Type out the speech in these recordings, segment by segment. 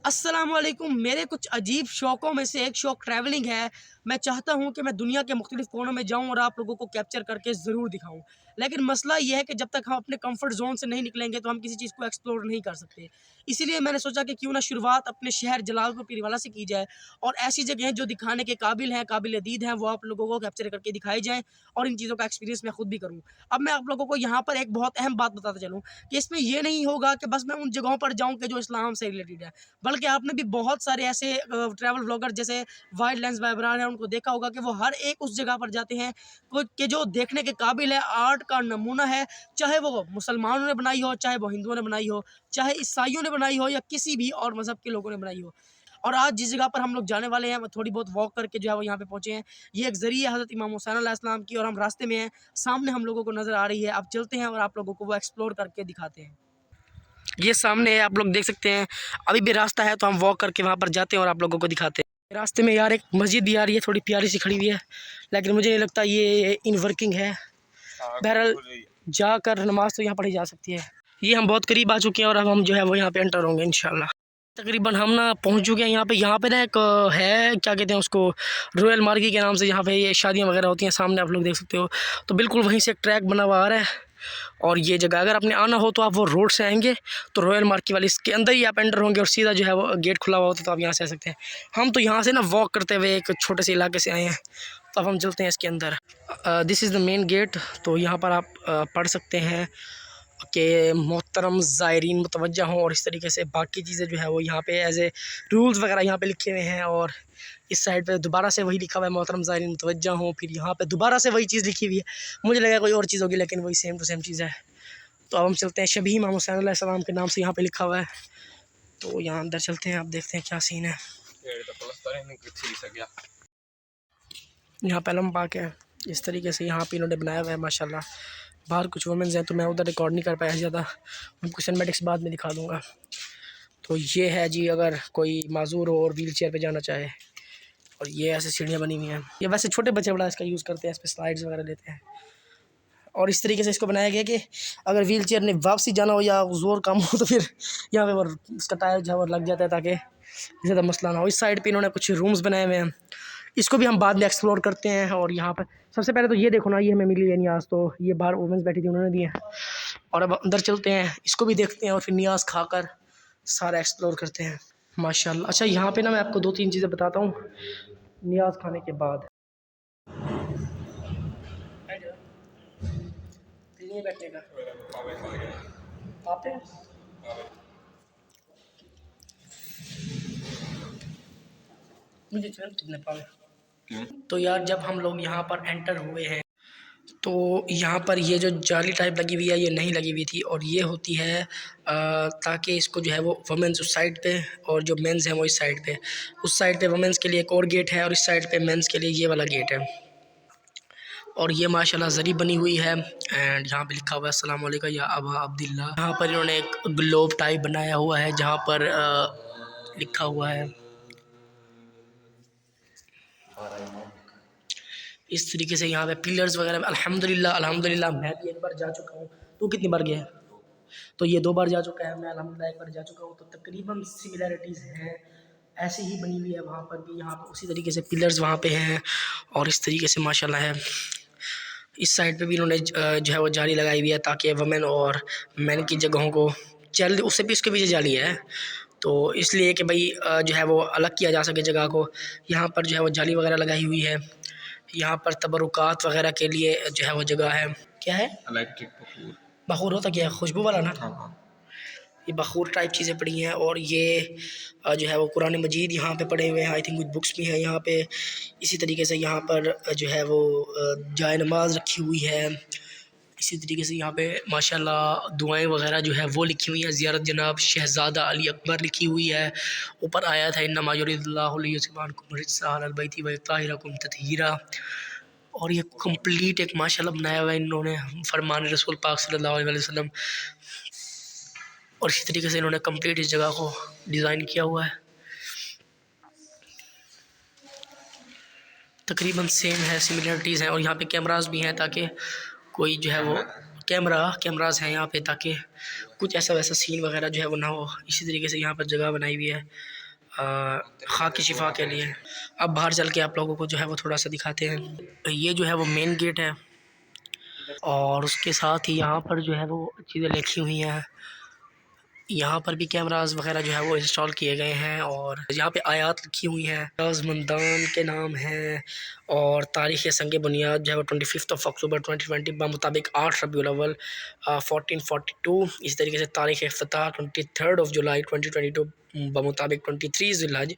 अस्सलामुअलैकुम। मेरे कुछ अजीब शौक़ों में से एक शौक़ ट्रैवलिंग है। मैं चाहता हूँ कि मैं दुनिया के मुख्तलिफ़ कोनों में जाऊँ और आप लोगों को कैप्चर करके ज़रूर दिखाऊँ। लेकिन मसला ये है कि जब तक हम अपने कंफर्ट ज़ोन से नहीं निकलेंगे तो हम किसी चीज़ को एक्सप्लोर नहीं कर सकते। इसीलिए मैंने सोचा कि क्यों ना शुरुआत अपने शहर जलालपुर पीरवाला से की जाए और ऐसी जगहें जो दिखाने के काबिल हैं, काबिल-ए-दीद हैं, वो आप लोगों को कैप्चर करके दिखाई जाएँ और इन चीज़ों का एक्सपीरियंस मैं खुद भी करूँ। अब मैं आप लोगों को यहाँ पर एक बहुत अहम बात बताता चलूँ कि इसमें ये नहीं होगा कि बस मैं उन जगहों पर जाऊँ कि जो इस्लाम से रिलेटेड है। बल्कि आपने भी बहुत सारे ऐसे ट्रैवल व्लॉगर जैसे वाइल्ड लेंस बाय इमरान है, उनको देखा होगा कि वो हर एक उस जगह पर जाते हैं कि जो देखने के काबिल है, आर्ट का नमूना है, चाहे वो मुसलमानों ने बनाई हो, चाहे वो हिंदुओं ने बनाई हो, चाहे ईसाइयों ने बनाई हो या किसी भी और मज़हब के लोगों ने बनाई हो। और आज जिस जगह पर हम लोग जाने वाले हैं, वो थोड़ी बहुत वॉक करके जो है वो यहाँ पे पहुँचे हैं। ये एक ज़रिए हज़रत इमाम हुसैन अलैहिस्सलाम की और हम रास्ते में हैं, सामने हम लोगों को नज़र आ रही है। अब चलते हैं और आप लोगों को वो एक्सप्लोर करके दिखाते हैं। ये सामने है, आप लोग देख सकते हैं। अभी भी रास्ता है तो हम वॉक करके वहाँ पर जाते हैं और आप लोगों को दिखाते हैं। रास्ते में यार एक मस्जिद भी आ रही है, थोड़ी प्यारी सी खड़ी हुई है, लेकिन मुझे नहीं लगता ये इन वर्किंग है। बहरहाल जाकर नमाज तो यहाँ पढ़ी जा सकती है। ये हम बहुत करीब आ चुके हैं और अब हम जो है वो यहाँ पे एंटर होंगे इंशाल्लाह। तकरीबन हम ना पहुँच चुके हैं यहाँ पे। यहाँ पे ना एक है, क्या कहते हैं उसको, रॉयल मार्गी के नाम से, यहाँ पे ये शादियाँ वगैरह होती हैं। सामने आप लोग देख सकते हो, तो बिल्कुल वहीं से एक ट्रैक बना हुआ आ रहा है। और ये जगह अगर आपने आना हो तो आप वो रोड से आएंगे तो रॉयल मार्की वाली इसके अंदर ही आप एंटर होंगे और सीधा जो है वो गेट खुला हुआ होता है, तो आप यहाँ से आ सकते हैं। हम तो यहाँ से ना वॉक करते हुए एक छोटे से इलाके से आए हैं, तो अब हम चलते हैं इसके अंदर। This is the main gate. तो यहाँ पर आप पढ़ सकते हैं कि मोहतरम ज़ायरीन मुतवज्जा हों, और इस तरीके से बाकी चीज़ें जो है वो यहाँ पे एज ए रूल्स वगैरह यहाँ पे लिखे हुए हैं। और इस साइड पे दोबारा से वही लिखा हुआ है, मोहतरम ज़ायरीन मुतवज्जा हों। फिर यहाँ पे दोबारा से वही चीज़ लिखी हुई है। मुझे लगा कोई और चीज़ होगी, लेकिन वही सेम टू सेम चीज़ है। तो अब हम चलते हैं, शबीह इमाम हुसैन अलैहिस्सलाम के नाम से यहाँ पे लिखा हुआ है। तो यहाँ अंदर चलते हैं, आप देखते हैं क्या सीन है। यहाँ पे अलम पाक है, इस तरीके से यहाँ पे इन्होंने बनाया हुआ है माशाल्लाह। बाहर कुछ वुमेंस हैं तो मैं उधर रिकॉर्ड नहीं कर पाया ज़्यादा, उनको सिनेमैटिक्स बाद में दिखा दूँगा। तो ये है जी, अगर कोई माजूर हो और व्हील चेयर पर जाना चाहे, और ये ऐसे सीढ़ियाँ बनी हुई हैं। ये वैसे छोटे बच्चे बड़ा इसका यूज़ करते हैं, इस पर स्लाइड्स वगैरह लेते हैं। और इस तरीके से इसको बनाया गया कि अगर व्हील चेयर ने वापसी जाना हो या ज़ोर कम हो तो फिर यहाँ पे वो इसका टायर जो है वो लग जाता है, ताकि ज़्यादा मसला ना हो। इस साइड पे इन्होंने कुछ रूम्स बनाए हुए हैं, इसको भी हम बाद में एक्सप्लोर करते हैं। और यहाँ पर सबसे पहले तो ये देखो ना, ये हमें मिली है नियाज़, तो ये बाहर वुमेंस बैठी थी, उन्होंने दिए हैं। और अब अंदर चलते हैं, इसको भी देखते हैं और फिर नियाज़ खाकर सारा एक्सप्लोर करते हैं माशाल्लाह। अच्छा, यहाँ पे ना मैं आपको 2-3 चीज़ें बताता हूँ नियाज़ खाने के बाद। नहीं बैठने का पापे मुझे कितने पावे। तो यार जब हम लोग यहाँ पर एंटर हुए हैं तो यहाँ पर ये जो जाली टाइप लगी हुई है ये नहीं लगी हुई थी, और ये होती है ताकि इसको जो है वो वुमेंस उस साइड पे और जो मेंस हैं वो इस साइड पे। उस साइड पे वुमेंस के लिए एक और गेट है और इस साइड पे मेंस के लिए ये वाला गेट है। और ये माशाल्लाह ज़री बनी हुई है, एंड यहाँ पे लिखा हुआ है अस्सलाम वालेकुम या अबा अब्दुल्ला। यहाँ पर इन्होंने एक ग्लोब टाइप बनाया हुआ है जहाँ पर लिखा हुआ है इस तरीके से। यहाँ पे पिलर्स वगैरह अल्हम्दुलिल्लाह अल्हम्दुलिल्लाह मैं भी एक बार जा चुका हूँ। तू कितनी बार गया है? तो ये 2 बार जा चुका है, मैं अल्हम्दुलिल्लाह 1 बार जा चुका हूँ। तो तकरीबन सिमिलैरिटीज़ हैं, ऐसे ही बनी हुई है वहाँ पर भी। यहाँ पर उसी तरीके से पिलर्स वहाँ पे हैं और इस तरीके से माशाल्लाह है। इस साइड पे भी इन्होंने जो है वो जाली लगाई हुई है ताकि वुमेन और मैन की जगहों को चल, उससे भी उसके पीछे जाली है तो इसलिए कि भाई जो है वो अलग किया जा सके जगह को। यहाँ पर जो है वो जाली वगैरह लगाई हुई है। यहाँ पर तबरुकात वगैरह के लिए जो है वो जगह है। क्या है? इलेक्ट्रिक बखूर। बखूर होता क्या है? खुशबू वाला ना? हाँ। ये बखूर टाइप चीज़ें पड़ी हैं। और ये जो है वो कुरान मजीद यहाँ पे पड़े हुए हैं। आई थिंक कुछ बुक्स भी हैं यहाँ पे। इसी तरीके से यहाँ पर जो है वो जाए नमाज रखी हुई है। इसी तरीके से यहाँ पे माशाल्लाह दुआएं वगैरह जो है वो लिखी हुई हैं। ज़ियारत जनाब शहज़ादा अली अकबर लिखी हुई है। ऊपर आया था इन्नमा युरिदुल्लाहु लियुज़हिबअनकुम रिज्सा अहलल बैति व युत्ताहिरकुम तत्हीरा। और ये कंप्लीट एक माशाल्लाह बनाया हुआ है इन्होंने फरमान रसूल पाक सल्लल्लाहु अलैहि वसल्लम। और इसी तरीके से इन्होंने कंप्लीट इस जगह को डिज़ाइन किया हुआ है। तकरीबन सेम है, सिमिलरिटीज़ हैं। और यहाँ पे कैमरास भी हैं ताकि कोई जो है वो कैमराज हैं यहाँ पे, ताकि कुछ ऐसा वैसा सीन वगैरह जो है वो ना हो। इसी तरीके से यहाँ पर जगह बनाई हुई है खाकी शिफा के लिए। अब बाहर चल के आप लोगों को जो है वो थोड़ा सा दिखाते हैं। ये जो है वो मेन गेट है और उसके साथ ही यहाँ पर जो है वो चीज़ें लिखी हुई हैं। यहाँ पर भी कैमरास वगैरह जो है वो इंस्टॉल किए गए हैं और यहाँ पे आयात लिखी हुई हैं, राजमंदान के नाम हैं और तारीख़ संग बुनियाद जो है वो 25 अक्टूबर 2020 मुताबिक 8 रबीउल अव्वल 1442। इस तरीके से तारीख़ इफ्तिताह 23 जुलाई 2022 मुताबिक 23 जिलहज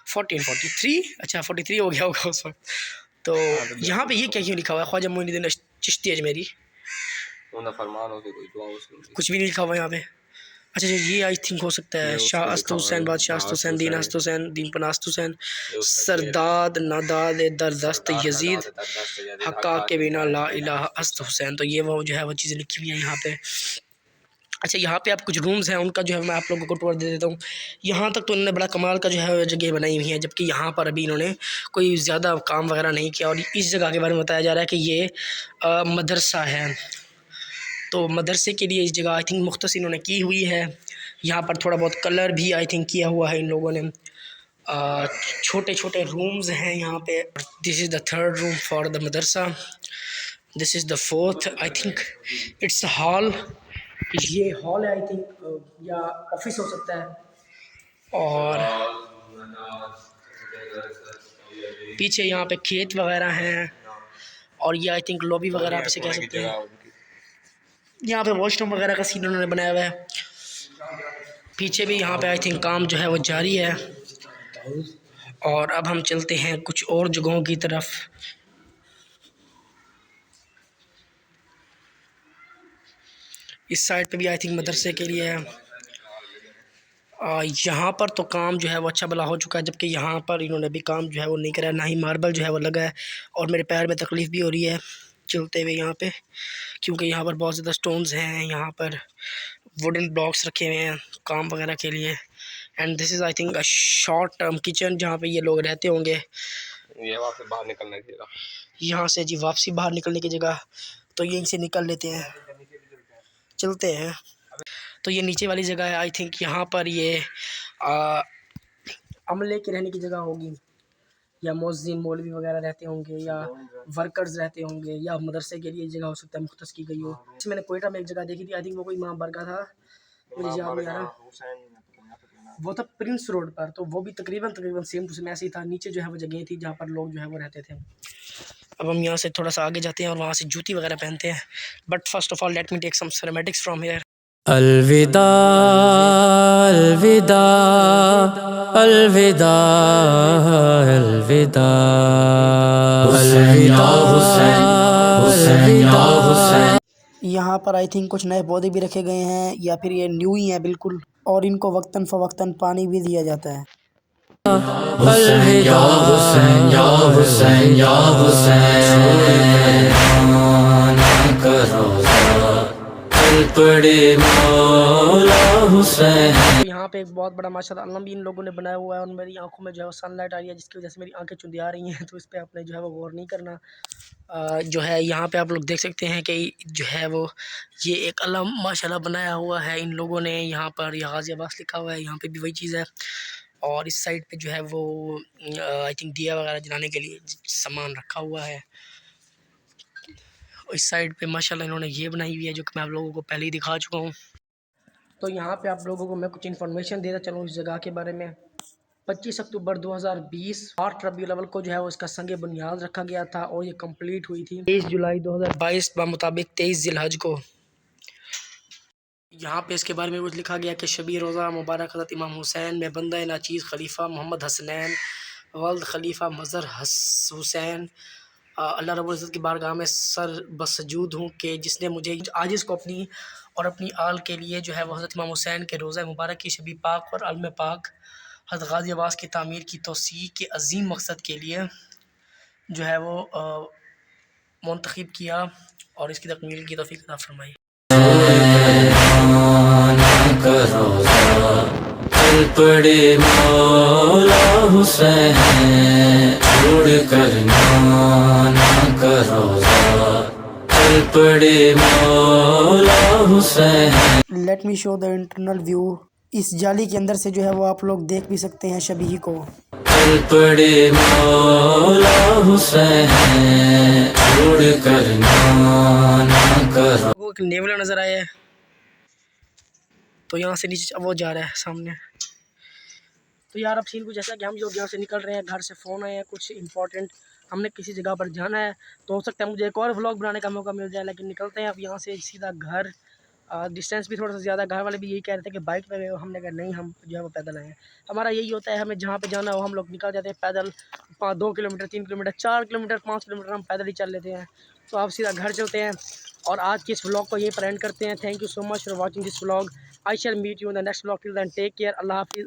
1443। अच्छा 43 हो गया होगा उस वक्त। तो यहाँ पे ये क्या क्यों लिखा हुआ है? ख्वाजा मोइनुद्दीन चिश्ती अजमेरी, कुछ भी नहीं लिखा हुआ यहाँ पे। अच्छा ये आई थिंक हो सकता है शाह अस्त हुसैन, बादशाह अस्त हुसैन, दीन अस्त हुसैन, दीन पनास्त हुसैन, सरदाद नादाद दरदस्त यजीद हक्का के बिना ला इलाहा अस्त हुसैन। तो ये वो जो है वो चीज़ें लिखी हुई हैं यहाँ पे। अच्छा यहाँ पे आप कुछ रूम्स हैं उनका जो है मैं आप लोगों को टूर दे देता हूँ। यहाँ तक तो उन्होंने बड़ा कमाल का जो है जगह बनाई हुई है, जबकि यहाँ पर अभी इन्होंने कोई ज़्यादा काम वगैरह नहीं किया। और इस जगह के बारे में बताया जा रहा है कि ये मदरसा है, तो मदरसे के लिए इस जगह आई थिंक मुख्तस इन्होंने की हुई है। यहाँ पर थोड़ा बहुत कलर भी आई थिंक किया हुआ है इन लोगों ने। छोटे छोटे रूम्स हैं यहाँ पे। This is the 3rd room for the Madrasa, this is the 4th, I think it's hall. ये हॉल है आई थिंक या ऑफिस हो सकता है। और पीछे यहाँ पे खेत वगैरह हैं और ये आई थिंक लॉबी वगैरह आप इसे कह सकते हैं। यहाँ पे वॉशरूम वगैरह का सीन उन्होंने बनाया हुआ है। पीछे भी यहाँ पे आई थिंक काम जो है वो जारी है। और अब हम चलते हैं कुछ और जगहों की तरफ। इस साइड पे भी आई थिंक मदरसे के लिए है। यहाँ पर तो काम जो है वो अच्छा भला हो चुका है, जबकि यहाँ पर इन्होंने भी काम जो है वो नहीं करा, ना ही मार्बल जो है वो लगा है। और मेरे पैर में तकलीफ़ भी हो रही है चलते हुए यहाँ पे, क्योंकि यहाँ पर बहुत ज़्यादा स्टोन्स हैं। यहाँ पर वुडन ब्लॉक्स रखे हुए हैं काम वगैरह के लिए। And this is I think a short term kitchen जहाँ पे ये लोग रहते होंगे। ये वापस बाहर निकलने की जगह, यहाँ से जी वापसी बाहर निकलने की जगह, तो यहीं से निकल लेते हैं, चलते हैं। तो ये नीचे वाली जगह है आई थिंक, यहाँ पर ये अमले के रहने की जगह होगी, या मौज़िन मौलवी वगैरह रहते होंगे, या वर्कर्स रहते होंगे, या मदरसे के लिए जगह हो सकता है मुख्तस की गई हो। मैंने कोयटा में एक जगह देखी थी, आई थिंक वो कोई इमाम बरगा था, मुझे याद नहीं आ रहा, वो था प्रिंस रोड पर। तो वो भी तकरीबन सेम टू सेम ऐसे ही था। नीचे जो है वो जगह थी जहाँ पर लोग जो है वो रहते थे। अब हम यहाँ से थोड़ा सा आगे जाते हैं और वहाँ से जूती वगैरह पहनते हैं। But first of all let me take some cinematics from here. अलविदा अलविदा अलविदा अलविदा अलविदा हुसैन अलविदा हुसैन। यहाँ पर आई थिंक कुछ नए पौधे भी रखे गए हैं, या फिर ये न्यू ही हैं बिल्कुल, और इनको वक्तन फ़वक्तन पानी भी दिया जाता है। अलविदा हुसैन या हुसैन या हुसैन पड़े मौला हुसैन। यहाँ पे एक बहुत बड़ा माशाल्लाह अलम भी इन लोगों ने बनाया हुआ है, और मेरी आंखों में जो है वो सनलाइट आ रही है, जिसकी वजह से मेरी आंखें चुंधिया रही हैं। तो इस पे आपने जो है वो गौर नहीं करना। जो है यहाँ पे आप लोग देख सकते हैं कि जो है वो ये एक अलम माशाल्लाह बनाया हुआ है इन लोगों ने। यहाँ पर या गाज़ी अब्बास लिखा हुआ है, यहाँ पे भी वही चीज़ है। और इस साइड पे जो है वो आई थिंक दिया वगैरह जलाने के लिए सामान रखा हुआ है। इस साइड पे माशाल्लाह इन्होंने ये बनाई हुई है, जो कि मैं आप लोगों को पहले ही दिखा चुका हूँ। तो यहाँ पे आप लोगों को मैं कुछ इन्फॉर्मेशन देता चलूँ इस जगह के बारे में। 25 अक्टूबर 2020 8 रबीउल अव्वल को जो है वो इसका संग बुनियाद रखा गया था, और ये कंप्लीट हुई थी 23 जुलाई 2022 मुताबिक 23 जिलहज को। यहाँ पे इसके बारे में कुछ लिखा गया कि शबी रोज़ा मुबारक हज़रत इमाम हुसैन में बंदा नाचीज़ खलीफा मोहम्मद हसनैन वल्द खलीफा मज़र हुसैन अल्लाह रब्बुल इज़्ज़त की बारगाह में सर बसजूद हूँ कि जिसने मुझे आजिज़ को अपनी और अपनी आल के लिए जो है वह हज़रत इमाम हुसैन के रोज़ा मुबारक की शबी पाक और अलम पाक हज़रत गाज़ी अब्बास की तामीर की तौसीक़ के अज़ीम मकसद के लिए जो है वो मुंतखब किया, और इसकी तकमील की तौफ़ीक़ अता फ़रमाई। पड़े मौला हुसैन छोड़ कर ना करो, पड़े मौला let me show the internal view. इस जाली के अंदर से जो है वो आप लोग देख भी सकते हैं शबीही को। पड़े मौला हुसैन छोड़ कर ना करो। वो एक नेवला नज़र आया है, तो यहाँ से नीचे वो जा रहा है सामने। तो यार अब सीन कुछ ऐसा कि हम लोग यहाँ से निकल रहे हैं, घर से फ़ोन आया है कुछ इंपॉर्टेंट, हमने किसी जगह पर जाना है। तो हो सकता है मुझे एक और व्लॉग बनाने का मौका मिल जाए, लेकिन निकलते हैं अब यहाँ से सीधा घर। डिस्टेंस भी थोड़ा सा ज़्यादा, घर वाले भी यही कह रहे थे कि बाइक पे गए हो, हमने कहा नहीं हम जो है वो पैदल आए हैं। हमारा यही होता है, हमें जहाँ पे जाना हो हम लोग निकल जाते हैं पैदल। 2 किलोमीटर 3 किलोमीटर 4 किलोमीटर 5 किलोमीटर हम पैदल ही चल लेते हैं। तो आप सीधा घर चलते हैं और आज के इस व्लॉग को यहीं पर एंड करते हैं। Thank you so much for watching this vlog. I shall meet you in the next vlog. Till then take care, अल्लाह हाफिज़।